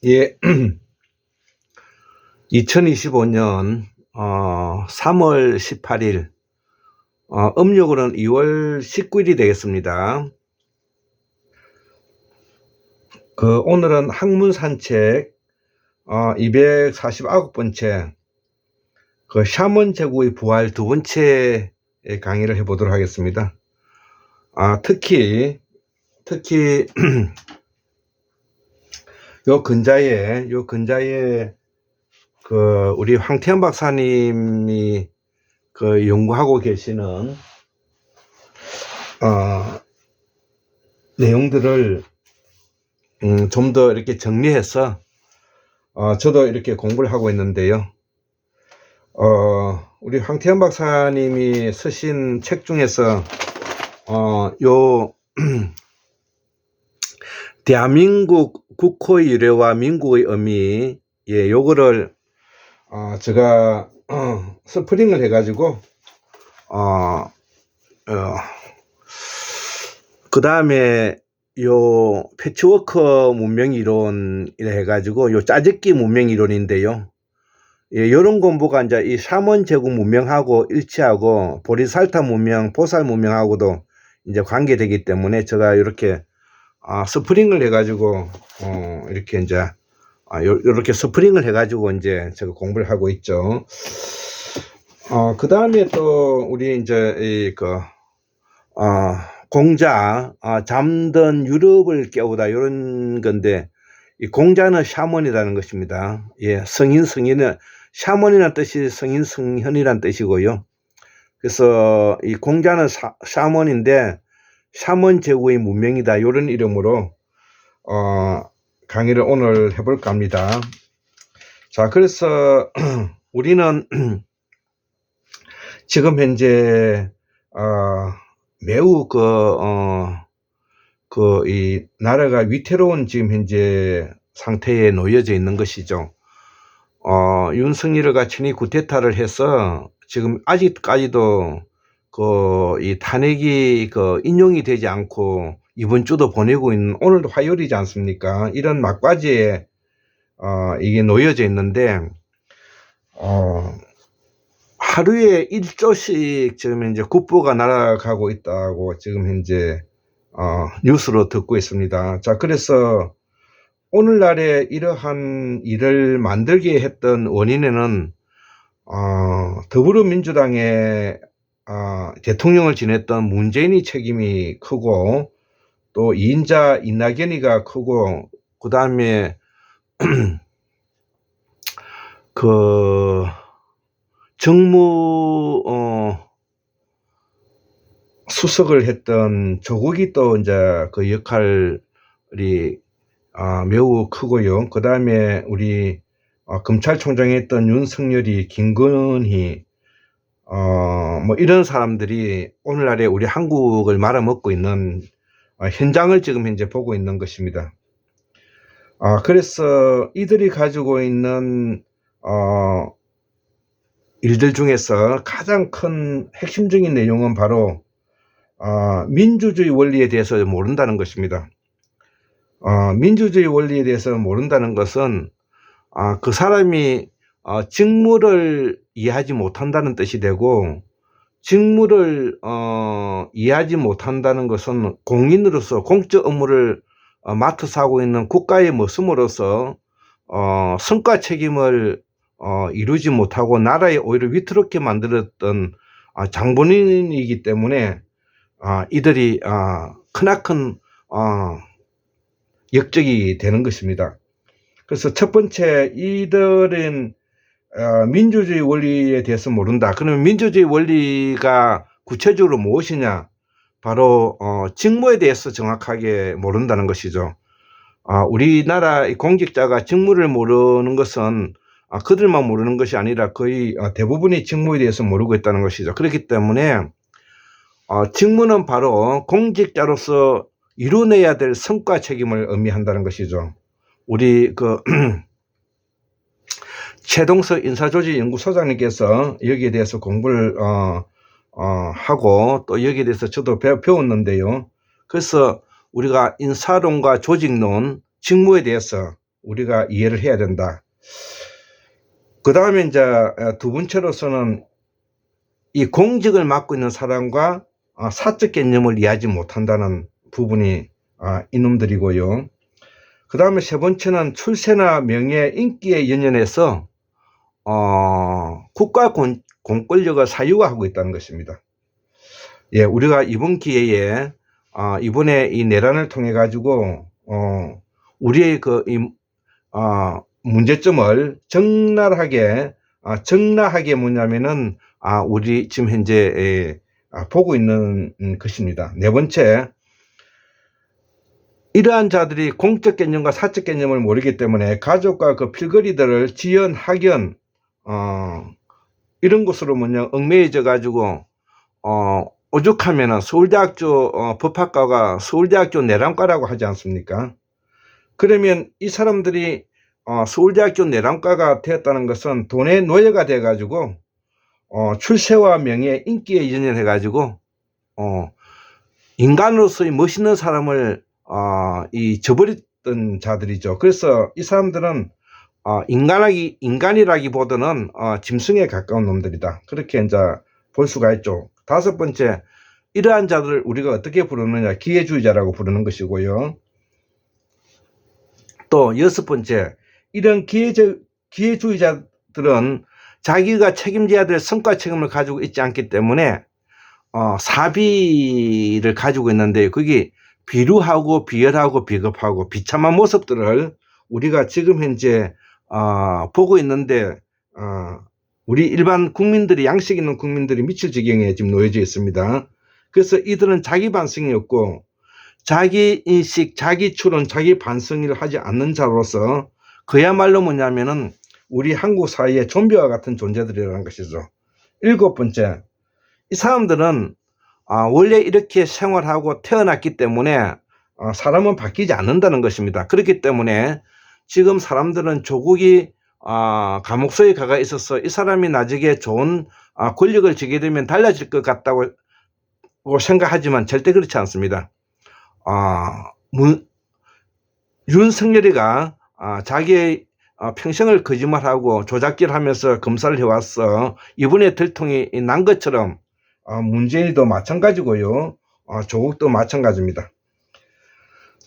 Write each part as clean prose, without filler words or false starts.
예, 2025년 3월 18일, 음력으로는 2월 19일이 되겠습니다. 오늘은 학문 산책 249번째 샤먼 제국의 부활 두 번째 강의를 해보도록 하겠습니다. 특히 요 근자에 우리 황태현 박사님이 연구하고 계시는 내용들을 좀 더 이렇게 정리해서 저도 이렇게 공부를 하고 있는데요. 우리 황태현 박사님이 쓰신 책 중에서 요 대한민국 국호의 유래와 민국의 의미, 요거를 제가 스프링을 해가지고 그 다음에 요 패치워크 문명 이론이라 해가지고 요 짜집기 문명 이론인데요. 요런 공부가 이제 이 샤먼 제국 문명하고 일치하고 보리살타 문명, 보살 문명하고도 이제 관계되기 때문에 제가 이렇게 스프링을 해가지고 이렇게 이제 요렇게 스프링을 해가지고 이제 제가 공부를 하고 있죠. 그 다음에 또 우리 이제 공자, 잠든 유럽을 깨우다 이런 건데, 이 공자는 샤먼이라는 것입니다. 성인은 샤먼이라는 뜻이 성인성현이라는 뜻이고요. 그래서 이 공자는 샤먼인데 샤먼 제국의 문명이다 이런 이름으로 강의를 오늘 해볼까 합니다. 자, 그래서 우리는 지금 현재 매우 이 나라가 위태로운 지금 현재 상태에 놓여져 있는 것이죠. 윤석열이가 친위 쿠데타를 해서 지금 아직까지도 이 탄핵이 인용이 되지 않고 이번 주도 보내고 있는, 오늘도 화요일이지 않습니까? 이런 막바지에 이게 놓여져 있는데 하루에 1조씩 지금 현재 국부가 날아가고 있다고 지금 현재 뉴스로 듣고 있습니다. 자, 그래서 오늘날에 이러한 일을 만들게 했던 원인에는 더불어민주당의 대통령을 지냈던 문재인이 책임이 크고, 또 2인자 이낙연이가 크고, 그 다음에 정무 수석을 했던 조국이 또 이제 그 역할이 매우 크고요. 그 다음에 우리 검찰총장에 했던 윤석열이, 김건희, 뭐 이런 사람들이 오늘날에 우리 한국을 말아먹고 있는 현장을 지금 현재 보고 있는 것입니다. 그래서 이들이 가지고 있는 일들 중에서 가장 큰 핵심적인 내용은 바로 민주주의 원리에 대해서 모른다는 것입니다. 민주주의 원리에 대해서 모른다는 것은 그 사람이 직무를 이해하지 못한다는 뜻이 되고, 직무를 이해하지 못한다는 것은 공인으로서 공적 업무를 맡아서 하고 있는 국가의 모습으로서 성과 책임을 이루지 못하고 나라에 오히려 위태롭게 만들었던 장본인이기 때문에 이들이 크나큰 역적이 되는 것입니다. 그래서 첫 번째, 이들은 민주주의 원리에 대해서 모른다. 그러면 민주주의 원리가 구체적으로 무엇이냐? 바로 직무에 대해서 정확하게 모른다는 것이죠. 우리나라 공직자가 직무를 모르는 것은 그들만 모르는 것이 아니라 거의 대부분이 직무에 대해서 모르고 있다는 것이죠. 그렇기 때문에 직무는 바로 공직자로서 이뤄내야 될 성과 책임을 의미한다는 것이죠. 우리 최동석 인사조직연구소장님께서 여기에 대해서 공부를 하고 또 여기에 대해서 저도 배웠는데요. 그래서 우리가 인사론과 조직론, 직무에 대해서 우리가 이해를 해야 된다. 그 다음에 이제 두 번째로서는 이 공직을 맡고 있는 사람과 사적 개념을 이해하지 못한다는 부분이 이놈들이고요. 그 다음에 세 번째는 출세나 명예, 인기에 연연해서 국가 공권력을 사유화하고 있다는 것입니다. 예, 우리가 이번 기회에 이번에 이 내란을 통해 가지고 우리의 문제점을 적나하게 뭐냐면은 우리 지금 현재 보고 있는 것입니다. 네 번째, 이러한 자들이 공적 개념과 사적 개념을 모르기 때문에 가족과 그 필거리들을 지연, 학연 이런 것으로 얽매여져 가지고 오죽하면은 서울대학교 법학과가 서울대학교 내란과라고 하지 않습니까? 그러면 이 사람들이 서울대학교 내란과가 되었다는 것은 돈의 노예가 돼 가지고 출세와 명예, 인기에 연연해 가지고 인간으로서의 멋있는 사람을 저버렸던 자들이죠. 그래서 이 사람들은 인간이라기보다는 짐승에 가까운 놈들이다. 그렇게 이제 볼 수가 있죠. 다섯 번째, 이러한 자들을 우리가 어떻게 부르느냐, 기회주의자라고 부르는 것이고요. 또 여섯 번째, 이런 기회주의자들은 자기가 책임져야 될 성과 책임을 가지고 있지 않기 때문에 사비를 가지고 있는데, 그게 비루하고 비열하고 비겁하고 비참한 모습들을 우리가 지금 현재 보고 있는데, 우리 일반 국민들이, 양식 있는 국민들이 미칠 지경에 지금 놓여져 있습니다. 그래서 이들은 자기 반성이 없고 자기 인식, 자기 추론, 자기 반성을 하지 않는 자로서 그야말로 뭐냐면은 우리 한국 사회의 좀비와 같은 존재들이라는 것이죠. 일곱 번째, 이 사람들은 원래 이렇게 생활하고 태어났기 때문에 사람은 바뀌지 않는다는 것입니다. 그렇기 때문에 지금 사람들은 조국이 감옥소에 가가 있어서 이 사람이 나중에 좋은 권력을 쥐게 되면 달라질 것 같다고 생각하지만 절대 그렇지 않습니다. 윤석열이가 자기의 평생을 거짓말하고 조작질하면서 검사를 해왔어. 이번에 들통이 난 것처럼 문재인도 마찬가지고요. 조국도 마찬가지입니다.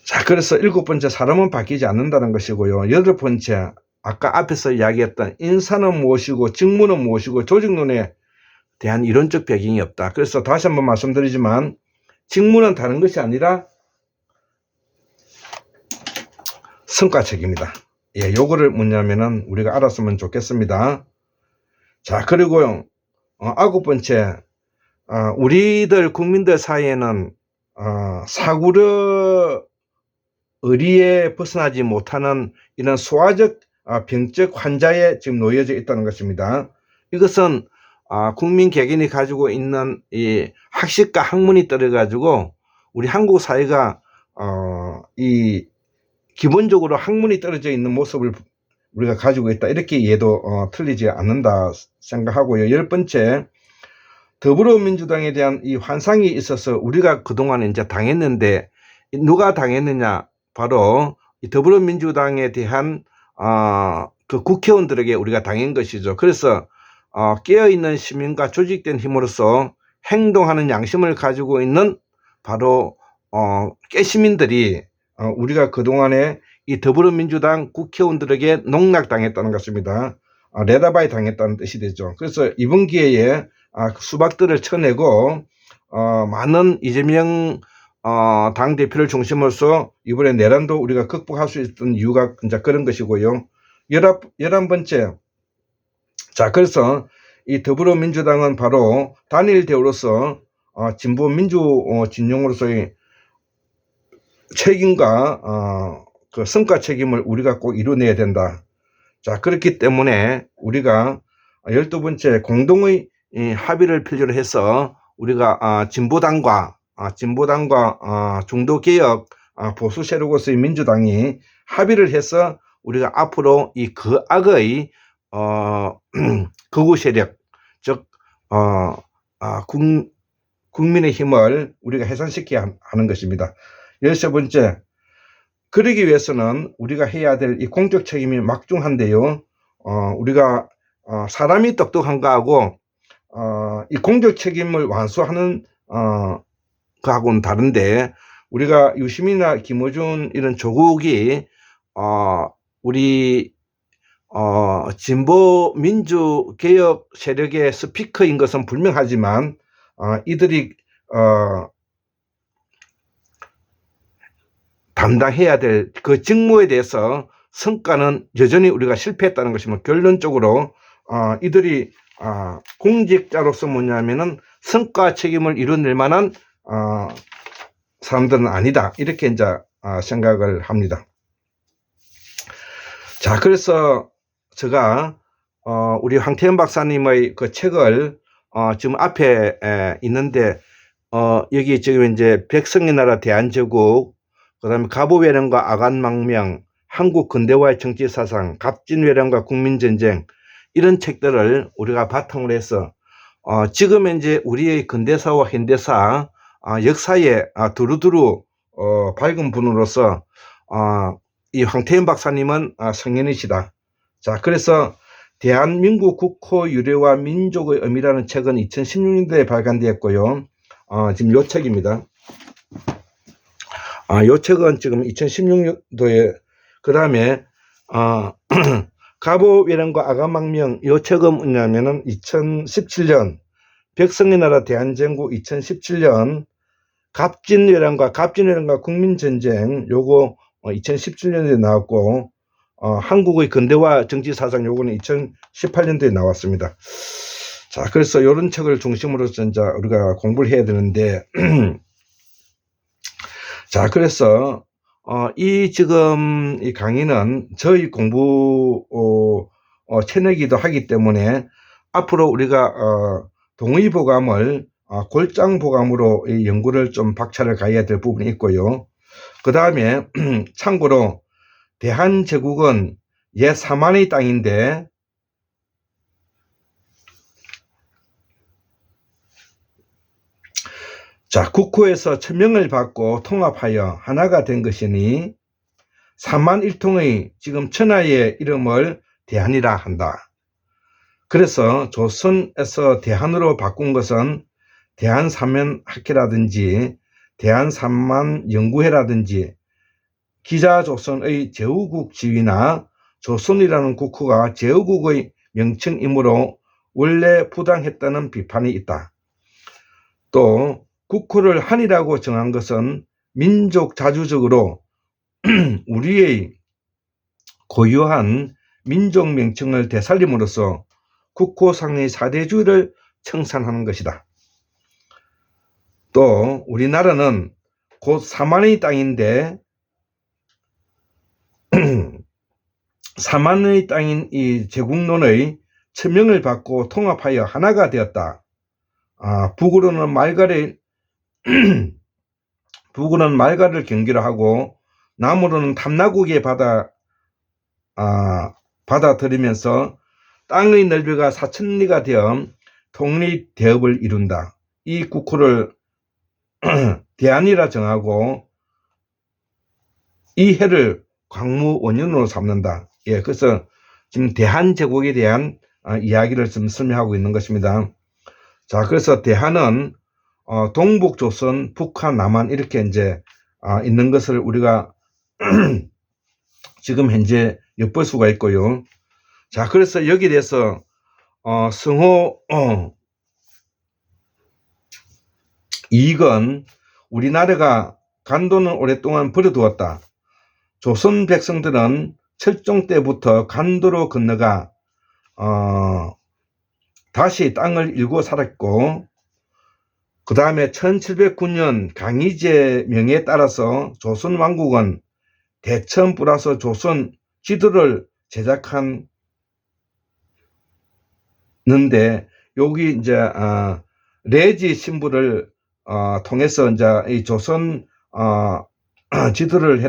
자, 그래서 일곱 번째, 사람은 바뀌지 않는다는 것이고요. 여덟 번째, 아까 앞에서 이야기했던 인사는 무엇이고 직무는 무엇이고 조직론에 대한 이론적 배경이 없다. 그래서 다시 한번 말씀드리지만 직무는 다른 것이 아니라 성과책입니다. 예, 요거를 뭐냐면은 우리가 알았으면 좋겠습니다. 자, 그리고요, 아홉 번째, 우리들 국민들 사이에는 사구려 의리에 벗어나지 못하는 이런 소아적 병적 환자에 지금 놓여져 있다는 것입니다. 이것은 국민 개개인이 가지고 있는 이 학식과 학문이 떨어 가지고 우리 한국 사회가 이 기본적으로 학문이 떨어져 있는 모습을 우리가 가지고 있다, 이렇게 이해도 틀리지 않는다 생각하고요. 열 번째, 더불어민주당에 대한 이 환상이 있어서 우리가 그동안 이제 당했는데, 누가 당했느냐, 바로 이 더불어민주당에 대한 그 국회의원들에게 우리가 당한 것이죠. 그래서 깨어있는 시민과 조직된 힘으로서 행동하는 양심을 가지고 있는 바로 깨시민들이 우리가 그동안에 이 더불어민주당 국회의원들에게 농락당했다는 것입니다. 레다바이 당했다는 뜻이 되죠. 그래서 이번 기회에 수박들을 쳐내고 많은 이재명 당대표를 중심으로서 이번에 내란도 우리가 극복할 수 있던 이유가 이제 그런 것이고요. 11번째, 자, 그래서 이 더불어민주당은 바로 단일 대우로서 진보 민주 진영으로서의 책임과 그 성과 책임을 우리가 꼭 이뤄내야 된다. 자, 그렇기 때문에 우리가 12번째, 공동의 합의를 필요로 해서 우리가 진보당과 중도개혁 보수 세력으로서의 민주당이 합의를 해서 우리가 앞으로 이 그악의 극우 세력, 즉 국민의 힘을 우리가 해산시켜야 하는 것입니다. 13번째, 그러기 위해서는 우리가 해야 될 이 공적 책임이 막중한데요. 우리가 사람이 똑똑한 거하고 이 공적 책임을 완수하는 거하고는 다른데, 우리가 유시민이나 김어준 이런 조국이 우리 진보 민주 개혁 세력의 스피커인 것은 분명하지만 이들이 담당해야 될 그 직무에 대해서 성과는 여전히 우리가 실패했다는 것이면, 결론적으로 이들이 공직자로서 뭐냐면은 성과 책임을 이뤄낼 만한 사람들은 아니다, 이렇게 이제 생각을 합니다. 자, 그래서 제가 우리 황태현 박사님의 그 책을 지금 앞에 있는데, 여기 지금 이제 백성의 나라 대한제국, 그다음에 갑오회령과 아간망명, 한국 근대화의 정치사상, 갑진회령과 국민전쟁, 이런 책들을 우리가 바탕으로 해서 지금 이제 우리의 근대사와 현대사 역사에 두루두루 밝은 분으로서 이 황태현 박사님은 성인이시다. 자, 그래서 대한민국 국호 유래와 민족의 의미라는 책은 2016년도에 발간되었고요. 지금 요 책입니다. 요 책은 지금 2016년도에, 그 다음에 갑오회령과 아간망명, 요 책은 뭐냐면은 2017년, 백성의 나라 대한제국 2017년, 갑진회령과 국민전쟁, 요거 2017년도에 나왔고, 한국의 근대화 정치사상, 요거는 2018년도에 나왔습니다. 자, 그래서 요런 책을 중심으로 이제 우리가 공부를 해야 되는데 자, 그래서 이 지금 이 강의는 저희 공부 채널이기도 하기 때문에 앞으로 우리가 동의보감을 골장보감으로 이 연구를 좀 박차를 가해야 될 부분이 있고요. 그 다음에 참고로 대한제국은 옛 사만의 땅인데, 자, 국호에서 천명을 받고 통합하여 하나가 된 것이니 삼만일통의 지금 천하의 이름을 대한이라 한다. 그래서 조선에서 대한으로 바꾼 것은 대한삼면학회라든지 대한삼만연구회라든지 기자조선의 제후국 지위나 조선이라는 국호가 제후국의 명칭이므로 원래 부당했다는 비판이 있다. 또 국호를 한이라고 정한 것은 민족 자주적으로 우리의 고유한 민족 명칭을 되살림으로써 국호상의 사대주의를 청산하는 것이다. 또 우리나라는 곧 사만의 땅인데 사만의 땅인 이 제국론의 천명을 받고 통합하여 하나가 되었다. 북으로는 말가를 경계로 하고 남으로는 탐나국에 받아들이면서 땅의 넓이가 4,000리가 되어 통일대업을 이룬다. 이 국호를 대한이라 정하고 이 해를 광무원년으로 삼는다. 예, 그래서 지금 대한제국에 대한 이야기를 좀 설명하고 있는 것입니다. 자, 그래서 대한은 동북 조선, 북한, 남한 이렇게 이제 있는 것을 우리가 지금 현재 엿볼 수가 있고요. 자, 그래서 여기에 대해서 성호 이익은 우리나라가 간도는 오랫동안 버려두었다. 조선 백성들은 철종 때부터 간도로 건너가 다시 땅을 일고 살았고, 그 다음에 1709년 강희제 명에 따라서 조선 왕국은 대천 플러스 조선 지도를 제작하는데, 여기 이제 레지 신부를 통해서 이제 이 조선 지도를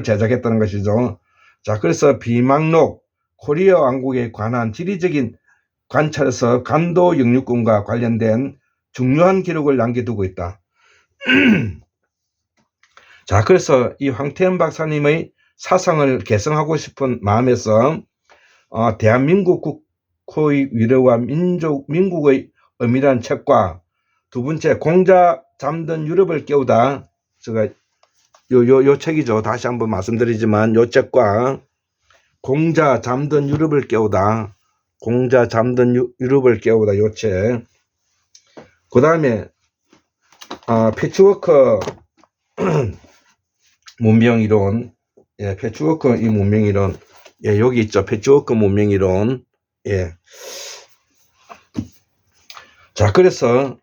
제작했다는 것이죠. 자, 그래서 비망록 코리아 왕국에 관한 지리적인 관찰에서 간도 영유권과 관련된 중요한 기록을 남겨두고 있다. 자, 그래서 이 황태현 박사님의 사상을 개성하고 싶은 마음에서 대한민국 국호의 위력과 민국의 의미라는 책과 두 번째 공자 잠든 유럽을 깨우다, 제가 요 책이죠. 다시 한번 말씀드리지만 요 책과 공자 잠든 유럽을 깨우다, 공자 잠든 유럽을 깨우다 요 책, 그 다음에 패치워크 문명이론, 예, 패치워크 이 문명이론, 예, 여기 있죠. 패치워크 문명이론, 예. 자, 그래서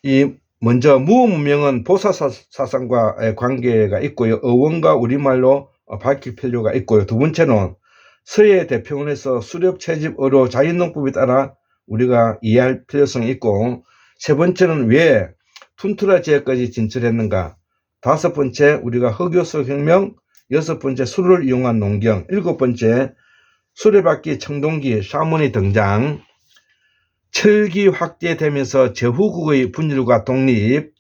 이 먼저 무문명은 보사사상과 관계가 있고요. 어원과 우리말로 밝힐 필요가 있고요. 두 번째는 서예 대표원에서 수렵 채집어로 자연농법에 따라 우리가 이해할 필요성이 있고, 세 번째는 왜 툰트라 지역까지 진출했는가, 다섯 번째 우리가 흑요소 혁명, 여섯 번째 술을 이용한 농경, 일곱 번째 수레바퀴 청동기 샤먼의 등장, 철기 확대되면서 제후국의 분열과 독립,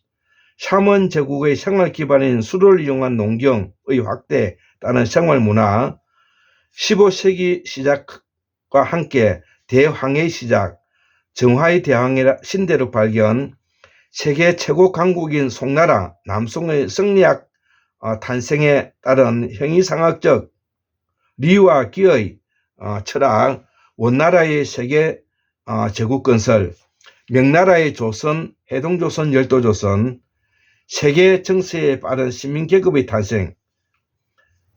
샤먼 제국의 생활 기반인 수를 이용한 농경의 확대 따른 생활문화, 15세기 시작과 함께 대황해의 시작, 정화의 대항해 신대륙 발견, 세계 최고 강국인 송나라 남송의 성리학 탄생에 따른 형이상학적 리와 기의 철학, 원나라의 세계 제국 건설, 명나라의 조선, 해동조선, 열도조선, 세계 정세에 빠른 시민계급의 탄생,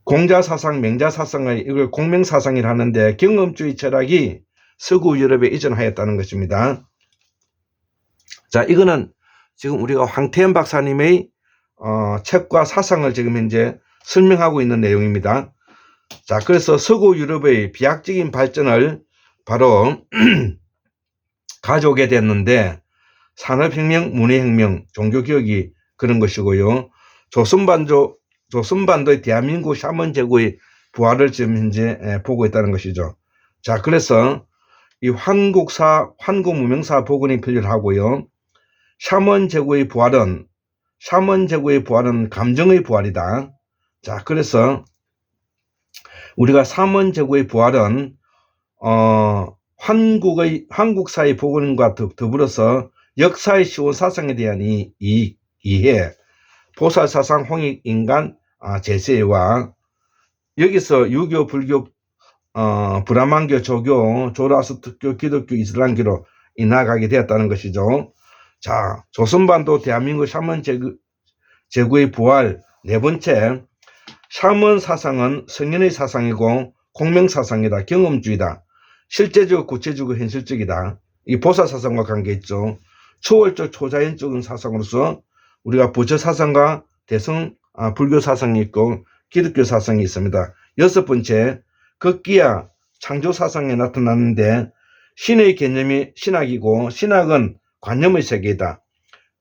공자사상, 맹자사상의 이걸 공명사상이라 하는데 경험주의 철학이 서구 유럽에 이전하였다는 것입니다. 자, 이거는 지금 우리가 황태현 박사님의 책과 사상을 지금 현재 설명하고 있는 내용입니다. 자, 그래서 서구 유럽의 비약적인 발전을 바로 가져오게 됐는데, 산업혁명, 문화혁명, 종교개혁이 그런 것이고요. 조선반도의 대한민국 샤먼 제국의 부활을 지금 현재 보고 있다는 것이죠. 자, 그래서 이 환국무명사 복원이 필요하고요. 샤먼 제국의 부활은 감정의 부활이다. 자, 그래서 우리가 샤먼 제국의 부활은 한국사의 복원과 더불어서 역사의 시원 사상에 대한 이해, 보살사상, 홍익인간 제세와 여기서 유교, 불교, 브라만교, 조교, 조라스트교, 기독교, 이슬람교로 나아가게 되었다는 것이죠. 자, 조선반도 대한민국 샤먼 제국의 부활, 네 번째, 샤먼 사상은 성현의 사상이고 공명사상이다. 경험주의다. 실제적, 구체적이고 현실적이다. 이 보살사상과 관계있죠. 초월적, 초자연적인 사상으로서 우리가 부처사상과 불교 사상이 있고 기독교 사상이 있습니다. 여섯 번째, 극기야 창조사상에 나타나는데 신의 개념이 신학이고 신학은 관념의 세계이다.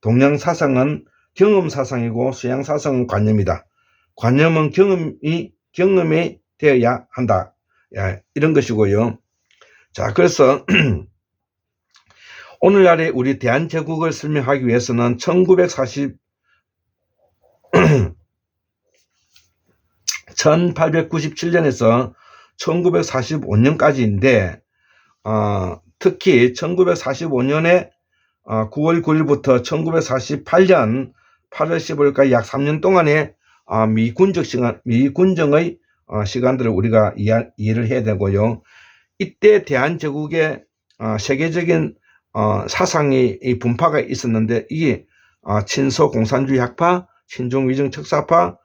동양사상은 경험사상이고 서양사상은 관념이다. 관념은 경험이 되어야 한다. 이런 것이고요. 자, 그래서 오늘날의 우리 대한제국을 설명하기 위해서는 1897년에서 1945년까지인데 특히 1945년에 9월 9일부터 1948년 8월 15일까지 약 3년 동안의 미군정의 시간들을 우리가 이해를 해야 되고요. 이때 대한제국의 세계적인 사상의 분파가 있었는데 이게 친소공산주의 학파, 친중위정척사파,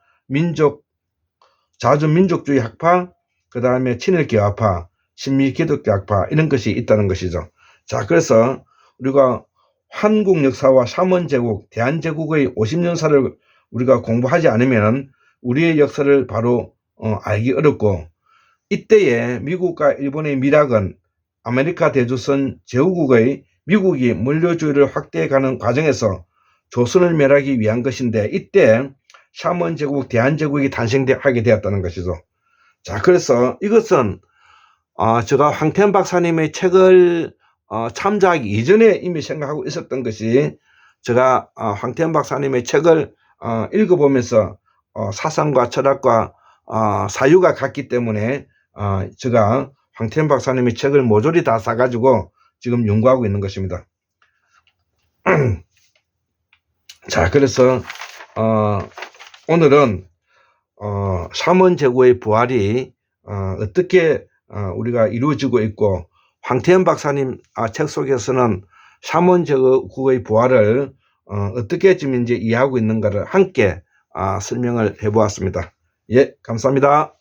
자주민족주의 학파, 그 다음에 친일교학파, 신미기독교학파 이런 것이 있다는 것이죠. 자, 그래서 우리가 한국 역사와 샤먼제국, 대한제국의 50년사를 우리가 공부하지 않으면 우리의 역사를 바로 알기 어렵고, 이때에 미국과 일본의 밀학은 아메리카 대조선 제후국의 미국이 물려주의를 확대해가는 과정에서 조선을 멸하기 위한 것인데 이때 샤먼 제국, 대한제국이 탄생하게 되었다는 것이죠. 자, 그래서 이것은 제가 황태현 박사님의 책을 참조하기 이전에 이미 생각하고 있었던 것이, 제가 황태현 박사님의 책을 읽어보면서 사상과 철학과 사유가 같기 때문에 제가 황태현 박사님의 책을 모조리 다 사가지고 지금 연구하고 있는 것입니다. 자, 그래서 오늘은 샤먼제국의 부활이 어떻게 우리가 이루어지고 있고, 황태현 박사님 책 속에서는 샤먼제국의 부활을 어떻게 지금 이제 이해하고 있는가를 함께 설명을 해보았습니다. 예, 감사합니다.